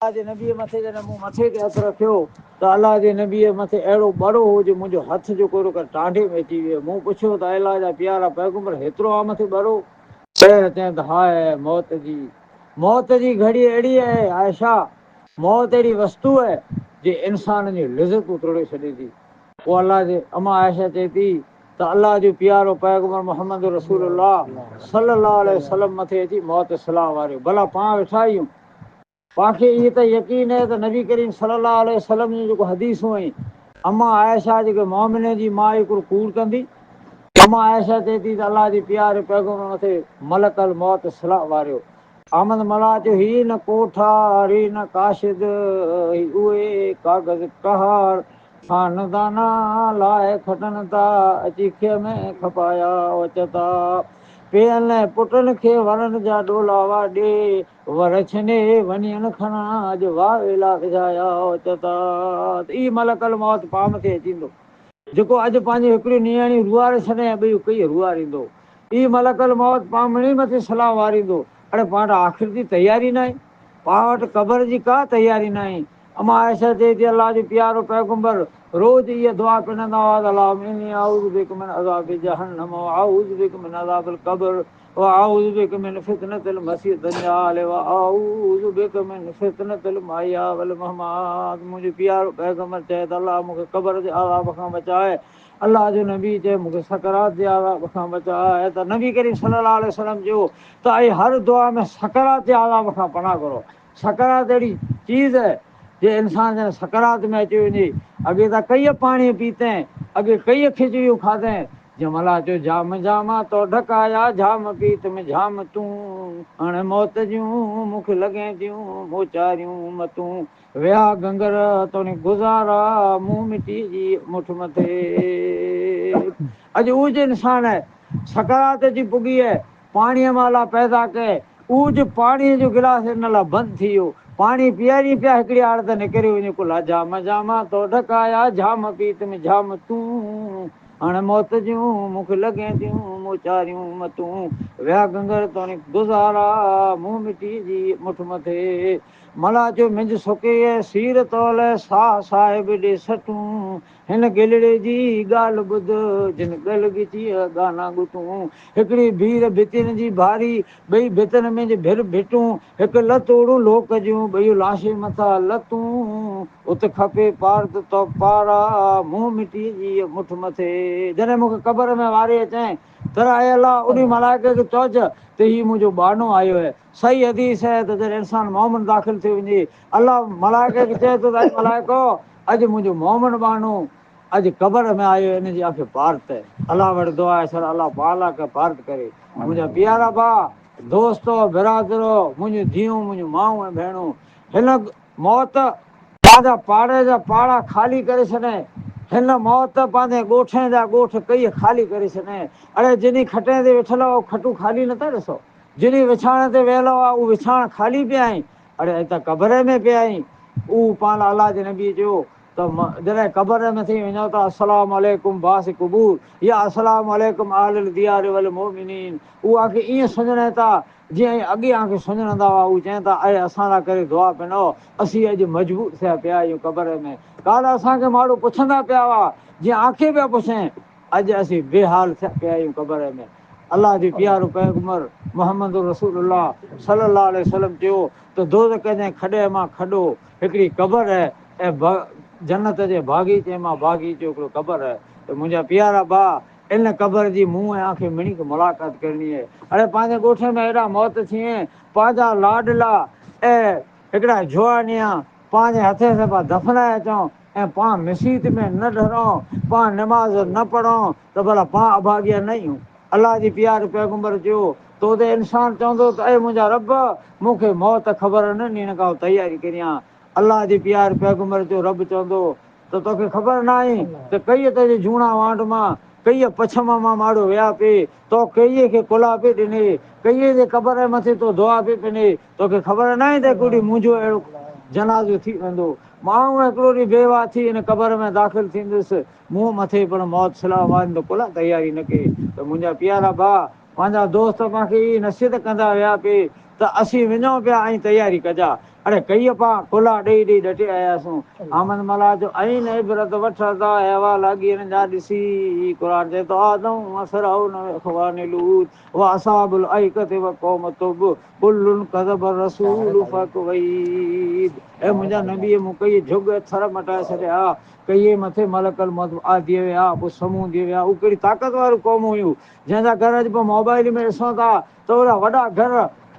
अल्लाह जे नबीअ मथे जॾहिं मूं मथे ते हथु रखियो त अल्लाह जे नबीअ मथे अहिड़ो बड़ो हो जो मुंहिंजो हथु जेको टांडे में अची वियो। मूं पुछियो त अल्लाह जा प्यारा पैगंबर हेतिरो आहे मथे बड़ो? चइनि त हाय मौत जी घड़ी अहिड़ी आहे आयशा, मौत अहिड़ी वस्तु आहे जे इंसान जी लिज़तूं तोड़े छॾे थी। पोइ अल्लाह जे अमा आयशा चए थी त अल्लाह जो प्यारो पैगंबर मोहम्मद रसूलुल्लाह सल्लल्लाहु अलैहि वसल्लम मथे अची मौत सलाह वारियो। भला पाण वेठा आहियूं, पाणखे इहो त यकीन आहे त नबी करीम सल्लल्लाहु अलैहि वसल्लम जूं जेको हदीसूं आहिनि, अमा आयशा जेके मोमिन जी माउ हिकिड़ो कूड़ कंदी, अमा आयशा चए थी त अल्लाह जे प्यारे पैगंबर मथे मलकल मौत सलाह वारियो। अहमद मला चयो ही न कोठा री न काशिद उहे कागज़ कहार खानदाना लाइ खटनि था अची खे में खपाया अचता पेअन पुटनि खे वरनि जा ॾोलावा ॾे वर छने वञनि खणा अॼु वाह वेला विझाया अचता। ई मलकल मौत पाण खे अचींदो जेको अॼु पंहिंजी हिकिड़ी नियाणी रुआरे छॾे ऐं ॿई कई रुआरींदो। ई मलकल मौत पाण मिणी मथे सलाह वारींदो। अड़े पाण वटि आख़िर जी तयारी न आहे, पाण वटि क़बर जी का तयारी न आहे। अमा आयशा चए थी अल्लाह जो प्यारो पैगंबर रोज़ इहा दुआ पिणंदा हुआ त अल्लाहुम इन्नी अऊज़ु बिक मिन अज़ाबि जहन्नम व अऊज़ु बिक मिन अज़ाबिल क़ब्र व अऊज़ु बिक मिन फितनतिल मसीह दज्जाल व अऊज़ु बिक मिन फितनतिल महया वल ममात। मुंहिंजो प्यारो पैगंबर चए त अल्लाह मूंखे क़बर जे अज़ाब खां बचाए। अल्लाह जो नबी चए मूंखे सकरात जे अज़ाब खां बचाए। त नबी करीम सल्लल्लाहु अलैहि वसल्लम जो त ऐं हर दुआ में सकरात जे अज़ाब खां पनाह करो। सकरात अहिड़ी चीज़ है जे इंसान जे सकरात में अची वञे। अॻे त कई पाणी पीते, अॻे कई खिचड़ियूं खाधे, जंहिं महिल चयो जाम जामा तो ढकाया जाम पीत में जाम तूं हाणे मौत जूं मूंखे लॻे थियूं मोचारियूं मतूं विया गंगर तोणी गुज़ारा मुंहुं मिटी जी मुठ मथे। अॼु उहो जो इंसान आहे सकरात जी पुगी आहे, पाणीअ मां अलाह पैदा कए, उहो जो पाणीअ जो गिलास हिन लाइ बंदि थी वियो। पाणी पीआरी पिया हिकिड़ी आड़ त निकिरी वञे कुला जाम जामा तो ढकाया जाम पीत में जाम तूं हाणे मौत जूं मूंखे लॻे थियूं मोचारियूं मतूं विया गंगर तोणी गुज़ारा मुंहुं मिटी जी मुठ मथे। मला चयो मिंज सुके सीर तौल साह साहिब ॾे सटूं हिन गिलड़े जी ॻाल्हि ॿुध जिन ॻल ॻिची गाना ॻुटूं हिकिड़ी भीड़ भितियुनि जी भारी ॿई भितनि में भिर भिटूं हिकु लतोड़ूं लोक जूं ॿई लाशे मथां लतूं उत खपे पार तो पारा मुंहुं मिटी जी मुठ मथे। जॾहिं मूंखे क़बर में वारे अचई त अला उन मलाइके खे चइजि त हीउ मुंहिंजो बानो आयो आहे। सही हदीस आहे त जॾहिं इंसानु मोमिन दाख़िल थी वञे अलाह मलाइके खे चए थो त मलाइको अॼु मुंहिंजो मोमिन बानो अॼु क़बर में आयो हिन जी आंखें पार त अलाह वटि दुआ आहे सर अलाह पाला खे पार्त करे। मुंहिंजा प्यारा भाउ दोस्तो बिरादरो मुंहिंजियूं धीअरूं मुंहिंजियूं माऊं ऐं भेणूं, हिन मौत पंहिंजा पाड़े जा पाड़ा ख़ाली करे छॾे, हिन मौत पंहिंजे ॻोठनि जा ॻोठ कई ख़ाली करे छॾे। अड़े जॾहिं खटे ते वेठल आहे उहो खटूं ख़ाली नथा ॾिसो, जॾहिं विछाणे ते वियल आहे उहो विछाण ख़ाली पिया आहीं। अड़े हिते क़बर में पिया आहीं। उहो पाण अलाह जे नबी चयो त जॾहिं क़बर में थी वञो त अस्सलाम वालेकुम बास क़बूर या अस्सलाम वालेकुम आलिल दियार वल मोमिनीन। उहो आखे ईअं सुञाणे था जीअं अॻे आखे सुञाणंदा हुआ। उहे चवनि था अड़े असां लाइ करे दुआ पिनो, असीं अॼु मजबूर थिया पिया आहियूं क़बर में। काल्ह असांखे माण्हू पुछंदा पिया हुआ जीअं आंखें पिया पुछनि, अॼु असीं बेहाल थिया पिया आहियूं क़बर में। अलाह जो प्यारो पैगंबर मोहम्मद रसूलुल्लाह सल्लल्लाहु अलैहि वसल्लम चयो त दोज़ख जे खॾे मां खॾो हिकिड़ी क़बर आहे ऐं जन्नत जे बाग़ीचे मां बाग़ीचो हिकिड़ो क़बर आहे। त मुंहिंजा प्यारा भाउ इन क़बर जी मुंहुं ऐं आंखें मिणी करे मुलाक़ात करणी आहे। अड़े पंहिंजे ॻोठ में हेॾा मौत थिए, पंहिंजा लाडला ऐं हिकिड़ा जुआनिया पंहिंजे हथे सां पाण दफ़नाए अचूं ऐं पाण मसीत में न डरूं, पाण निमाज़ न पढ़ूं त भला पाण अभागिया न आहियूं। अलाह जी प्यारे पैगंबर चयो तो त इंसानु चवंदो त अे मुंहिंजा रब मूंखे मौत ख़बर न नी हिन खां तयारी करियां। अलाह जे प्यारे पैगंबर जो रब चवंदो त तोखे ख़बर न आहे त कईअ तुंहिंजे जूणा वांड मां कईअ पछम मां माण्हू विया पिए, तो कईअ खे कुला पई ॾिने, कईअ जे क़बर जे मथे तो दुआ पई ॾिने, तोखे ख़बर न आहे त हिकिड़ी मुंहिंजो अहिड़ो जनाज़ो थी वेंदो। माण्हू हिकिड़ो ॾींहुं बेवा थी हिन क़बर में दाख़िल थींदुसि, मुंहुं मथे पिणु मौत सलाह वारींदो कुला तयारी न कई। त मुंहिंजा प्यारा भाउ पंहिंजा दोस्त मूंखे ई नसीहत कंदा विया पिए त असीं वञूं पिया ऐं तयारी कजा। अरे कई पां कुला ॾेई ॾेई डटे आयासीं अहमद मला जो ऐं इबरत वठंदा हवा लाॻी जा ॾिसी क़ुर चए थो आदम असराउन इखवान लूत व असाबुल ऐकते व क़ौम तुब कुल्लुन कज़ब रसूल फकवईद। ऐं मुंहिंजा नबीअ मूं कई झुग थर मटाए छॾिया कईअ मथे मलकल मौत आदीअ विया पोइ समूह थी विया। उहे कहिड़ी ताक़त वारियूं क़ौमूं हुयूं जंहिंजा घर अॼु पोइ मोबाइल में ॾिसूं था त ओड़ा वॾा घर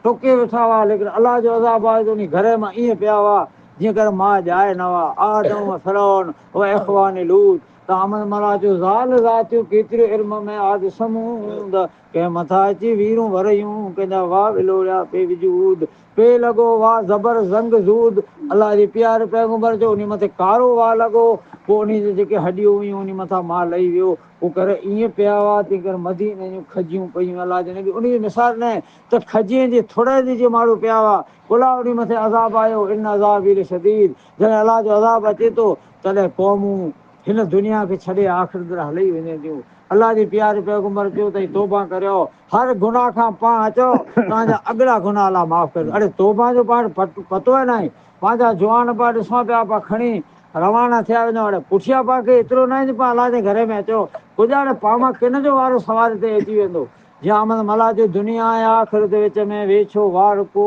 टुके वेठा हुआ लेकिन अलाह जो अज़ाब आहे त उन घर मां ईअं पिया हुआ जीअं करे मां ॼाए न हुआ आदम फिरौन व इखवान लूत। त अहमद मला जो ज़ाल ज़ातियूं केतिरे इल्म में आदि समूद कंहिं मथां अची वीरूं भरियूं कंहिंजा वाह विलोड़िया पे विजूद पे लॻो वाह ज़बर ज़ंग ज़ूद अलाह जे प्यारे पैगंबर जो उन मथे कारो वाह लॻो पोइ उन जी जेके हॾियूं हुयूं उन मथां मां लही वियो पोइ करे ईअं पिया हुआ तंहिं करे मदीने जूं खजियूं पयूं अलाह जे नबी उन जी मिसाल न त खजीअ जे थोरे जे माण्हू पिया हुआ कुला उन मथे अज़ाब आयो इन अज़ाब शदीद। जॾहिं अलाह जो अज़ाब अचे थो तॾहिं क़ौमूं हिन दुनिया खे छॾे आख़िर तरह हली वेंदियूं थियूं। अलाह जे प्यारे पैगंबर चयो अथई तौबा करियो हर गुनाह खां पाण अचो तव्हांजा अॻिला गुनाह अलाह माफ़ु करे। अड़े तौबा जो पाण पतो आहे न पंहिंजा जवान पाण ॾिसूं पिया पाण खणी रवाना थिया वञो हाणे पुठियां पाण खे एतिरो न आहे त पाण अलाह जे घर में अचो कुझु हाणे पाण मां किन जो वारो सवार ते अची वेंदो। जीअं अहमद मला जो दुनिया या आख़िरत विच में वेछो वार को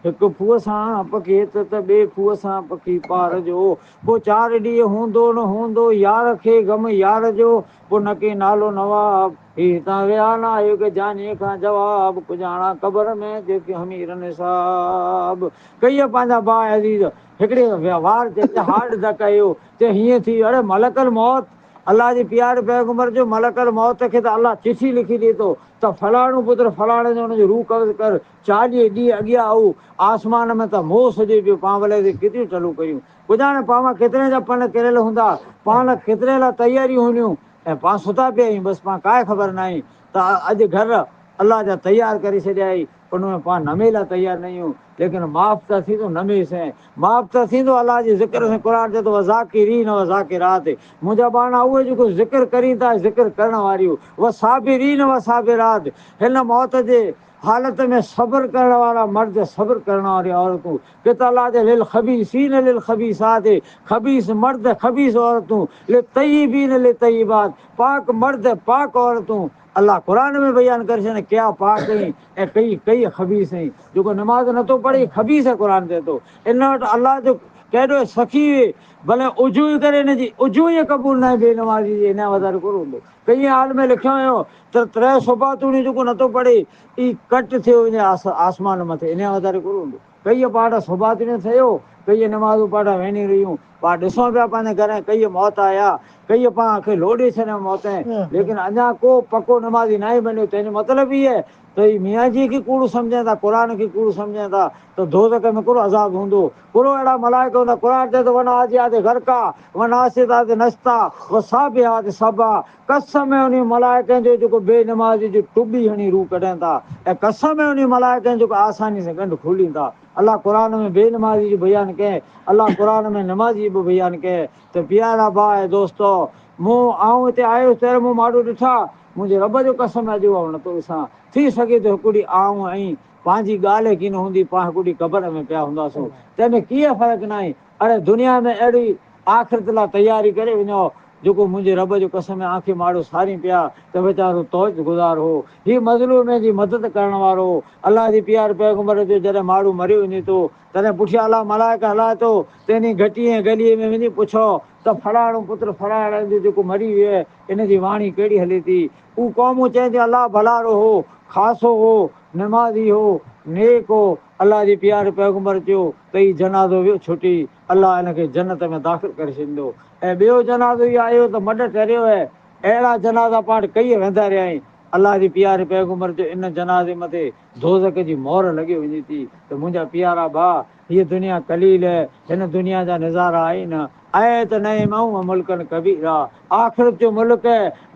हिकु फूअ सां पकी त ॿिए फूअ सां पकी पार जो पोइ 4 ॾींहं हूंदो न हूंदो यार खे गम यार जो पोइ न के नालो नवाब ही हितां विया न आयो की जानीअ खां जवाब कुझाणा क़बर में जेके हमीर निसाब कई पंहिंजा भाउ अज़ीज़ हिकिड़े व्यवहार ते हार्ड द कयो चए हीअं थी अड़े मलकल मौत अलाह जे प्यारे पैगंबर जो मलकल मौत खे त अलाह चिठी लिखी ॾिए थो त फलाणो पुत्र फलाणे जो हुनजो रूह कब्ज़ कर 40 ॾींहं अॻियां आऊं आसमान में त मोह सॼे पियो पाण भले केतिरियूं चलूं कयूं कुझु हाणे पाण मां केतिरे जा पन किरियल हूंदा पाण केतिरे लाइ तयारियूं हूंदियूं ऐं पाण सुता पिया आहियूं बसि पाण काए ख़बर न आहे त अॼु घर अलाह जा तयारु करे छॾिया ई उन में पाण नमे लाइ तयारु न आहियूं लेकिन माफ़ त थींदो नमे सां माफ़ त थींदो अलाह जे ज़िक्र सां क़ुर चए थो ज़ाकिरीन व ज़ाकिरात मुंहिंजा पाण उहे जेको ज़िक्र करी था ज़िक्र करण वारियूं व साबिरीन व साबिरात हिन मौत जे हालत में सब्र करण वारा मर्द सब्र करण वारी औरतूं कित अलाह जे लिल ख़बीसीन लिल ख़बीसात ख़बीस मर्द ख़बीस औरतूं लिल तय्यबीन लिल तय्यबात पाक मर्द पाक औरतूं अलाह क़ुर में बयानु करे छॾे कया पाक आहीं ऐं कई ख़बीस आहीं जेको नमाज़ नथो पढ़े ख़बीस आहे क़ुर चए थो इन वटि अलाह जो केॾो सखी भले उजू ई करे हिनजी उजू ई क़बूल न आहे बेनमाज़ी जी हिन वधारे कोन हूंदो कई हाल में लिखियो हुयो त 3 सुबातूं जेको नथो पढ़े ई कट थियो वञे आसमान मथे इन वधारे कोन हूंदो कई पाण सुबात न थियो कई नमाज़ूं पाण वञी रहियूं पाण ॾिसूं पिया पंहिंजे घर कई मौत आया कई पाण खे लोॾे छॾिया मौत लेकिन अञा को पको नमाज़ी न आहे बणियो तंहिंजो मतिलबु इहो आहे त ही मियाँ जी खे कूड़ सम्झनि था क़ुर खे कूड़ सम्झनि था त दोज़ख में कहिड़ो अज़ाब हूंदो कहिड़ो अहिड़ा मलाइक हूंदा क़ुर चए थो वञा आजिया ते गरका वञा आसिता ते नस्ता व साबिया ते सबा कसम में उन मलाइकनि जो जेको बेनमाज़ी जो टुॿी हणी रूह कढनि था ऐं कसम में उन मलाइकनि जेको आसानी सां गंढु खोलीनि था अलाह क़ुर में बेनमाज़ी जो बयानु कयईं अलाह क़ुर में नमाज़ी बि बयानु कयईं त प्यारा भाउ ऐं दोस्तो मूं आऊं हिते आयुसि त मूं माण्हू ॾिठा मुंहिंजे रब जो कसम अॼु उहो नथो ॾिसां थी सघे थो हिकिड़ी आऊं ऐं पंहिंजी ॻाल्हि की न हूंदी पाण हिकिड़ी क़बर में पिया हूंदासीं तंहिंमें कीअं फ़र्क़ु न आहे अड़े दुनिया में अहिड़ी आख़िरत लाइ तयारी करे वञो जेको मुंहिंजे रब जो कसम आंखें माण्हू सारी पिया त वीचारो तौज गुज़ार हो हीउ मज़लूम जी मदद करण वारो हो अलाह जे प्यारे पैगंबर जो जॾहिं माण्हू मरी वञे थो तॾहिं पुठियां अलाह मलाइक हलाए थो त इन घटी ऐं गलीअ में वञी पुछो त फलाणो पुत्र फलाणे जो जेको मरी वियो आहे इन जी वाणी कहिड़ी हले थी हू क़ौमूं चवनि थी अलाह भलारो हो ख़ासो हो नमाज़ी हो नेक हो अलाह जे प्यारे पैगंबर चयो त हीउ जनाज़ो वियो छुटी अलाह हिनखे जन्नत में दाख़िल करे छॾींदो ऐं ॿियो जनाज़ो इहो आयो त मड टरियो आहे अहिड़ा जनाज़ा पाण कई वेंदा रहिया आहिनि अलाह जे प्यारे पैगंबर जो इन जनाज़े मथे दोज़ख जी मोहर लॻी वञे थी त मुंहिंजा प्यारा भाउ हीअ दुनिया कलील आहे हिन दुनिया जा नज़ारा आहिनि आहे त नए माण्हू मुल्कनि कबीर आहे आख़िरत जो मुल्क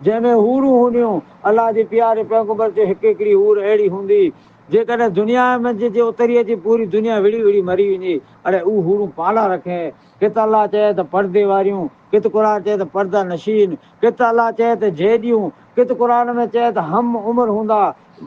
जंहिंमें हूरूं हूंदियूं अलाह जे प्यारे पैगंबर जो हिकु हिकिड़ी हूर अहिड़ी हूंदी जेकॾहिं दुनिया में जे उतरी अची पूरी दुनिया विड़ी विड़ी मरी वञे अड़े उहे हूरूं पाला रखे कित अलाह चए त परदे वारियूं कित क़ुर चए त परदा नशीन कित अलाह चए त जैदियूं कित क़ुर में चए त हम उमिरि हूंदा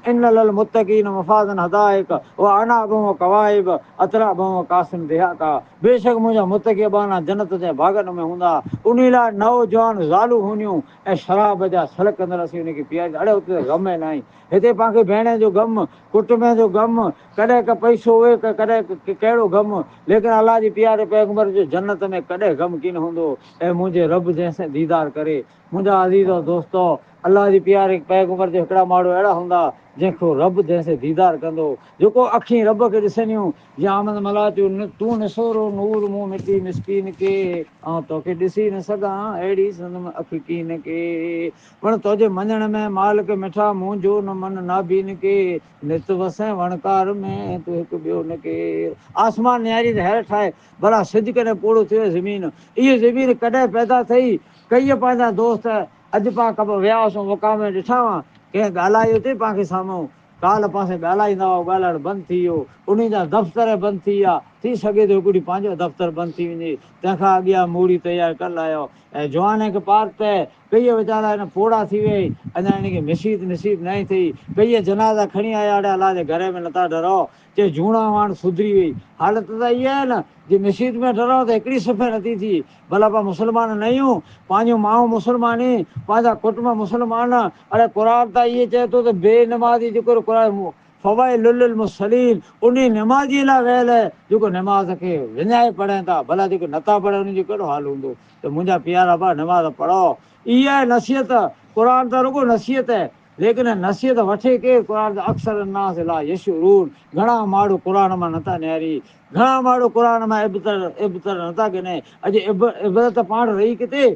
इन लल मुत्तकीन मफाज़न हदाइक व अनाबुम व कवाइब अतराबुम व कासिम दिहाका। बेशक मुंहिंजा मुत्तकी बाना जन्नत जे बागनि में हूंदा, उन लाइ नौजवान ज़ालू हूंदियूं ऐं शराब जा छलकंदड़ असीं उनखे पीआरींदा। अड़े उते ग़म ई न आहे, हिते पाणखे भेण जो ग़मु, कुटुंब जो ग़मु, कॾहिं का पैसो हुए कॾहिं कहिड़ो ग़मु, लेकिन अलाह जे प्यारे पैगंबर जो जन्नत में कॾहिं ग़मु कीन हूंदो। ऐं मुंहिंजे रब जंहिंसां दीदार करे। मुंहिंजा अज़ीज़ो दोस्तो, अलाह जे प्यारे पैगंबर जो हिकिड़ा माण्हू अहिड़ा हूंदा जंहिंखो रब जंहिंसां दीदार कंदो, जेको अखियूं रब खे ॾिसंदियूं। जीअं आमद मला चयो, तूं निसोरो नूर मूं मिटी मिसकीन खे, ऐं तोखे ॾिसी न सघां अहिड़ी संदमि अखि कीन खे। पण तुंहिंजे मञण में मालिक मिठा मुंहिंजो न मन नाबीन खे, नित वसै वणकार में तूं हिकु ॿियो न केरु। आसमान न्यारी त हैर ठाहे, भला सिज कॾहिं पूरो थियो ज़मीन, इहा ज़मीन कॾहिं पैदा थी। कई पंहिंजा दोस्त अॼु पाण कब विया हुआसीं मुक़ाम में ॾिठा हुआ, कंहिं ॻाल्हायो अथई पाण खे साम्हूं, काल्ह पासे ॻाल्हाईंदा हुआ, ॻाल्हाइणु बंदि थी वियो, उन जा दफ़्तर बंदि थी विया। थी सघे थो हिकिड़ी पंहिंजो दफ़्तर बंदि थी वञे, तंहिंखां अॻियां मूड़ी तयारु करे लाहियो। ऐं जवान खे पार त कई वीचारा हिन फोड़ा थी वई, अञा हिनखे मिसीत नसीब न थी। कई जनाज़ा खणी आया, अड़े अलाह जे घर में नथा डरो, चए जूणा वाण सुधरी वई। हालत त इहा आहे न, जे मिसीत में डरो त हिकिड़ी सफ़े नथी थी। भला पाण मुस्लमान न आहियूं, पंहिंजूं माऊं मुस्लमान, पंहिंजा कुटुंब मुस्लमान, अड़े क़ुर त इहे चए थो त बेनमाज़ी जेको क़ुर फ़वाइलुल मुसलीन, उन निमाज़ीअ लाइ वियल आहे जेको निमाज़ खे विञाए पढ़नि था। भला जेके नथा पढ़नि उनजो कहिड़ो हाल हूंदो। त मुंहिंजा प्यारा भाउ, निमाज़ पढ़ो, इहा आहे नसीहत। क़ुर त रुॻो नसीहत आहे, लेकिन नसीहत वठे केरु? क़ुर त अक्सर नास ला यशूरून, घणा माण्हू क़ुर मां नथा निहारी, घणा माण्हू क़ुर मां इबतर नथा गिने। अॼु इबरत पाण रही किथे?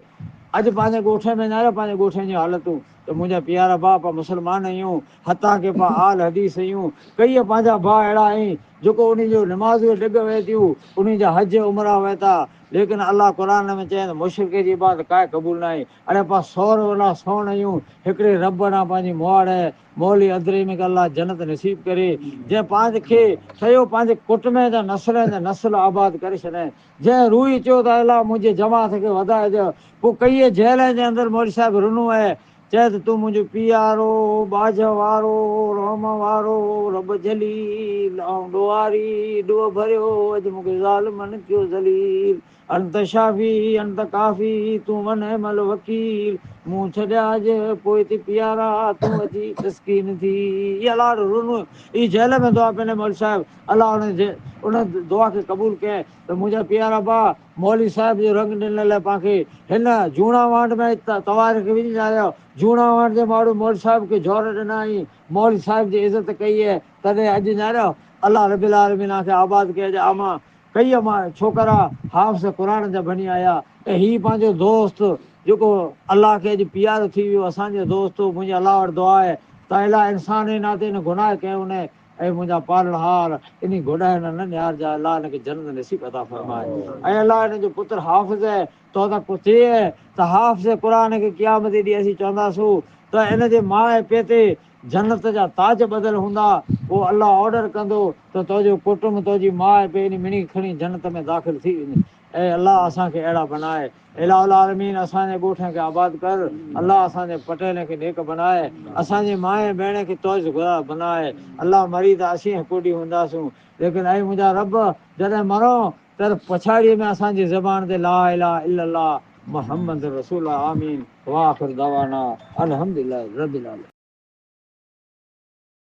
अॼु पंहिंजे ॻोठ में न, पंहिंजे ॻोठनि जूं हालतूं। त मुंहिंजा प्यारा भाउ, पाण मुस्लमान आहियूं, हथा के पाण आल हदीस आहियूं। कई पंहिंजा भाउ अहिड़ा आहिनि जेको उन जो निमाज़ूं डिग वहे थियूं, उन जा हज उमरा वहे था, लेकिन अलाह क़ुर में चए त मुशरिक जी इबादत काए क़बूल न आहे। अड़े पाण सौर वॾा सौण आहियूं, हिकिड़े रब ॾांहुं पंहिंजी मुआड़ आहे, मौली अदरे में अलाह जन्नत नसीब करे। जंहिं पांखे ठहियो पंहिंजे कुटुंब जा नस्ल आबाद करे छॾियईं, जंहिं रूई चयो त अलाह मुंहिंजे जमात खे वधाइजांइ, पोइ कई जेल जे अंदरि मौली साहिबु रुनो आहे, चए त तूं मुंहिंजो पीआरो, बाज वारो, रोम वारो, रब जलील, ऐं ॾोहारी ॾोह भरियो, अॼु मूंखे ज़ालिमनि कयो ज़लील। अंत शाफ़ी अंत काफ़ी तूं वञे मल वकील, मूं छॾिया अॼु पोइ थी प्यारा तूं अची तस्कीन थी। इहा अलाह रुनो, ई जेल में दुआ पिने मौली साहिबु, अलाह उन दुआ खे क़बूल कयईं। त मुंहिंजा प्यारा भाउ, मौली साहिब जो रंग ॾिनल लाइ पाणखे हिन जूणा वांड में तवार खे विझी आयो। जूणा वांड जे माण्हू मौली साहिब खे जौहर ॾिनाई, मौली साहिब जी इज़त कई आहे, तॾहिं अॼु ॼाणो अलाह रबिल आलमीन खे आबाद कयो। आमा कई मां छोकिरा हाफ़िज़ क़ुर जा बणी आया, ऐं हीउ पंहिंजो दोस्त जेको अलाह खे अॼु प्यारो थी वियो, असांजो दोस्त। मुंहिंजे अलाह वटि दुआ आहे त अलाह इंसान जे नाते हिन गुनाह कयो न, ऐं मुंहिंजा पालनहार इन गुनाह न निहारजा, अलाह हिनखे जन्नत नसीब अता फ़रमाए। ऐं अलाह हिन जो पुटु हाफ़िज़ आहे, तो त चए त हाफ़िज़ क़ुर खे क़यामत ॾींहुं असीं चवंदासूं त इन जे माउ पीउ ते जन्नत जा ताज ॿधल हूंदा। पोइ अलाह ऑडर कंदो त तुंहिंजो कुटुंब, तुंहिंजी माउ पीउ इन मिणी खणी जन्नत में दाख़िल थी वञे। ऐं अलाह असांखे अहिड़ा बनाए, इलाहुल आलमीन असांजे ॻोठ खे आबाद कर, अलाह असांजे पटेल खे नेक बनाए, असांजे माए भेण खे तौज घुरा बनाए। अलाह मरी त असीं हिकु ॾींहुं हूंदासूं, लेकिन ऐं मुंहिंजा रब जॾहिं मरो त पछाड़ीअ में असांजी ज़बान ते ला इलाहा इल्लल्लाह मुहम्मद रसूल आमीन। वाखिर दवाना अल्हम्दुलिल्लाह रब्बिल आलमीन।